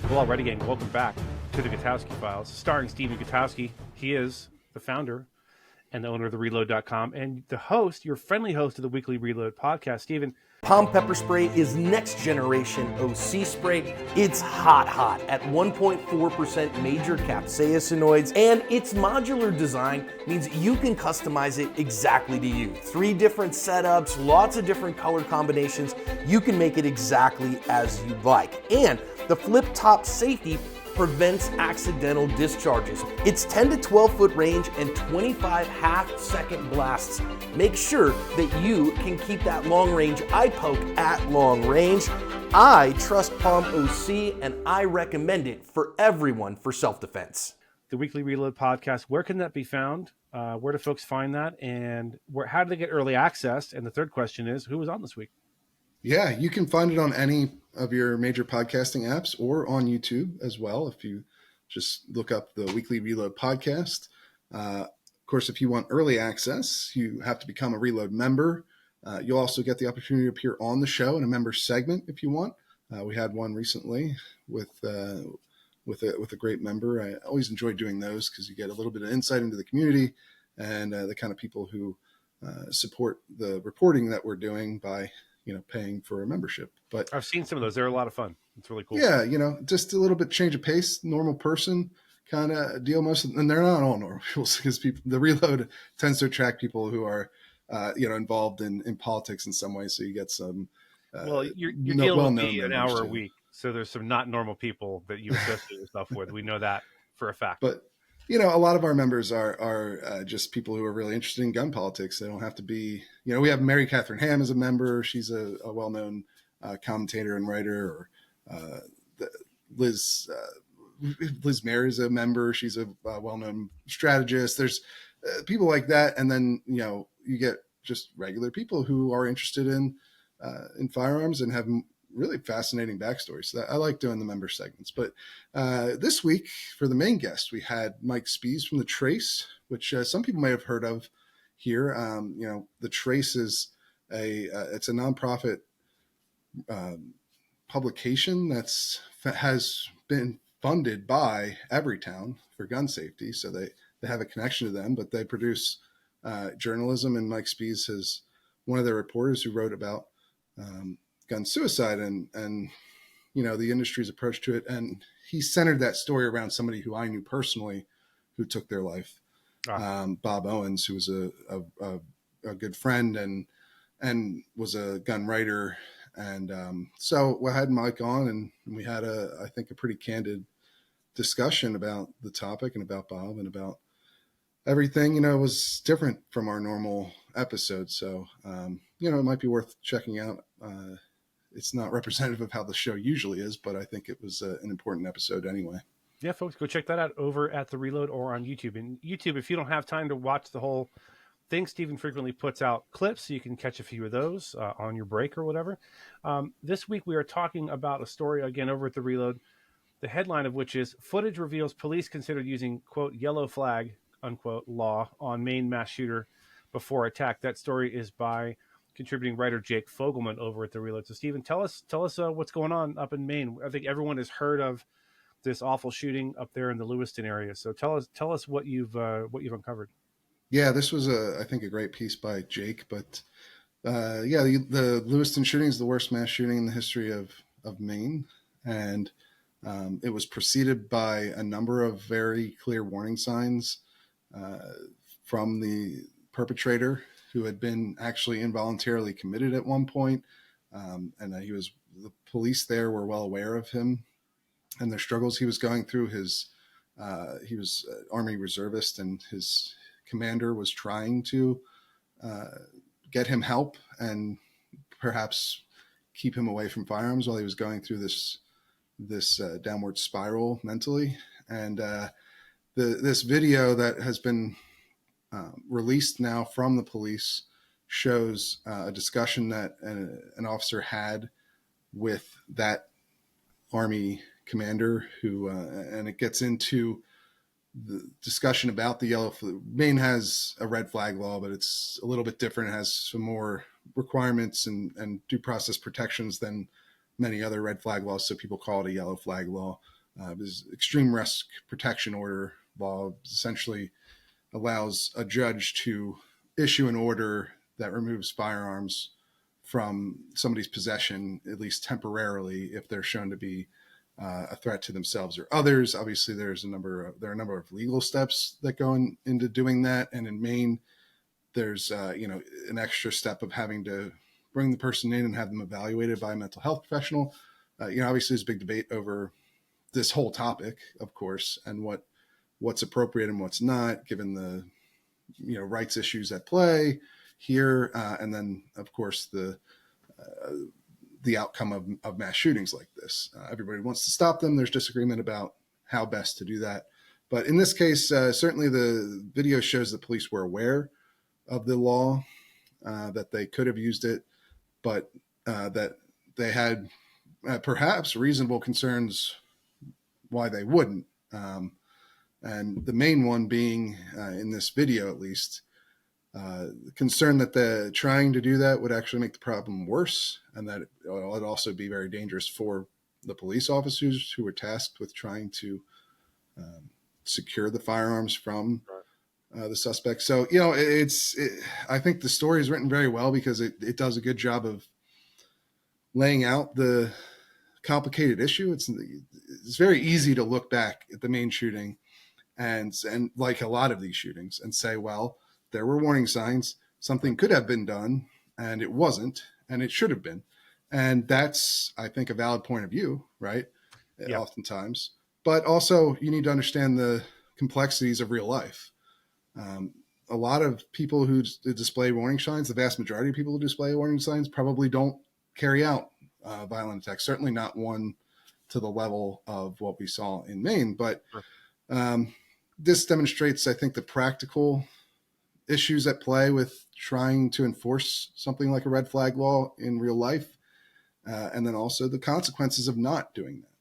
Well, alrighty, gang, welcome back to the Gutowski Files, starring Stephen Gutowski. He is the founder and the owner of the Reload.com and the host, your friendly host of the Weekly Reload podcast. Stephen. Palm pepper spray is next generation OC spray. It's hot at 1.4% major capsaicinoids, and its modular design means you can customize it exactly to you. 3 different setups, lots of different color combinations. You can make it exactly as you like. And the flip top safety prevents accidental discharges. It's 10 to 12 foot range and 25 half-second blasts. Make sure that you can keep that long range eye poke at long range. I trust Palm OC and I recommend it for everyone for self-defense. The Weekly Reload podcast, where can that be found? Where do folks find that? And how do they get early access? And the third question is, who was on this week? Yeah, you can find it on any of your major podcasting apps or on YouTube as well. If you just look up the Weekly Reload podcast. Of course, if you want early access, you have to become a Reload member. You'll also get the opportunity to appear on the show in a member segment if you want. We had one recently with a great member. I always enjoy doing those because you get a little bit of insight into the community and the kind of people who support the reporting that we're doing by paying for a membership. But I've seen some of those. They're a lot of fun. It's really cool. Yeah, just a little bit change of pace, normal person kind of deal. And they're not all normal because the Reload tends to attract people who are, involved in politics in some way. So you get some. Well, you're dealing with me an hour a week, so there's some not normal people that you associate yourself with. We know that for a fact. But a lot of our members are just people who are really interested in gun politics. They don't have to be, we have Mary Catherine Ham as a member. She's a well-known commentator and writer, or Liz Mayer is a member. She's a well-known strategist. There's people like that. And then, you get just regular people who are interested in firearms and have really fascinating backstories. So I like doing the member segments. But this week, for the main guest, we had Mike Spees from The Trace, which some people may have heard of here. The Trace is it's a nonprofit publication has been funded by Everytown for gun safety. So they have a connection to them, but they produce journalism. And Mike Spees is one of their reporters who wrote about gun suicide and the industry's approach to it. And he centered that story around somebody who I knew personally who took their life. Bob Owens, who was a good friend and was a gun writer. And so we had Mike on and we had I think a pretty candid discussion about the topic and about Bob and about everything. It was different from our normal episode. So, it might be worth checking out. It's not representative of how the show usually is, but I think it was an important episode anyway. Yeah, folks, go check that out over at The Reload or on YouTube. And YouTube, if you don't have time to watch the whole thing, Stephen frequently puts out clips, so you can catch a few of those on your break or whatever. This week, we are talking about a story, again, over at The Reload, the headline of which is, footage reveals police considered using, quote, yellow flag, unquote, law on Maine mass shooter before attack. That story is by contributing writer Jake Fogelman over at The Reload. So, Stephen, tell us what's going on up in Maine. I think everyone has heard of this awful shooting up there in the Lewiston area. So, tell us what you've uncovered. Yeah, this was I think a great piece by Jake. But the Lewiston shooting is the worst mass shooting in the history of Maine, and it was preceded by a number of very clear warning signs from the perpetrator, who had been actually involuntarily committed at one point, and that the police there were well aware of him and their struggles he was going through. He was an Army reservist, and his commander was trying to get him help and perhaps keep him away from firearms while he was going through this downward spiral mentally. And this video that has been released now from the police shows a discussion that an officer had with that Army commander who, and it gets into the discussion about the yellow flag. Maine has a red flag law, but it's a little bit different. It has some more requirements and due process protections than many other red flag laws, so people call it a yellow flag law. This extreme risk protection order law essentially allows a judge to issue an order that removes firearms from somebody's possession, at least temporarily, if they're shown to be a threat to themselves or others. Obviously, there are a number of legal steps that go into doing that, and in Maine, there's an extra step of having to bring the person in and have them evaluated by a mental health professional. Obviously, there's a big debate over this whole topic, of course, and what's appropriate and what's not, given the rights issues at play here, and then of course the outcome of mass shootings like this. Everybody wants to stop them. There's disagreement about how best to do that, but in this case, certainly the video shows that police were aware of the law, that they could have used it, but that they had perhaps reasonable concerns why they wouldn't. And the main one being, in this video at least, concern that the trying to do that would actually make the problem worse, and that it would also be very dangerous for the police officers who were tasked with trying to secure the firearms from the suspect. So, I think the story is written very well because it does a good job of laying out the complicated issue. It's very easy to look back at the Maine shooting and like a lot of these shootings and say, well, there were warning signs, something could have been done, and it wasn't, and it should have been. And that's, I think, a valid point of view, right? Yeah. Oftentimes. But also, you need to understand the complexities of real life. A lot of people who display warning signs, the vast majority of people who display warning signs, probably don't carry out violent attacks, certainly not one to the level of what we saw in Maine. But this demonstrates, I think, the practical issues at play with trying to enforce something like a red flag law in real life, and then also the consequences of not doing that.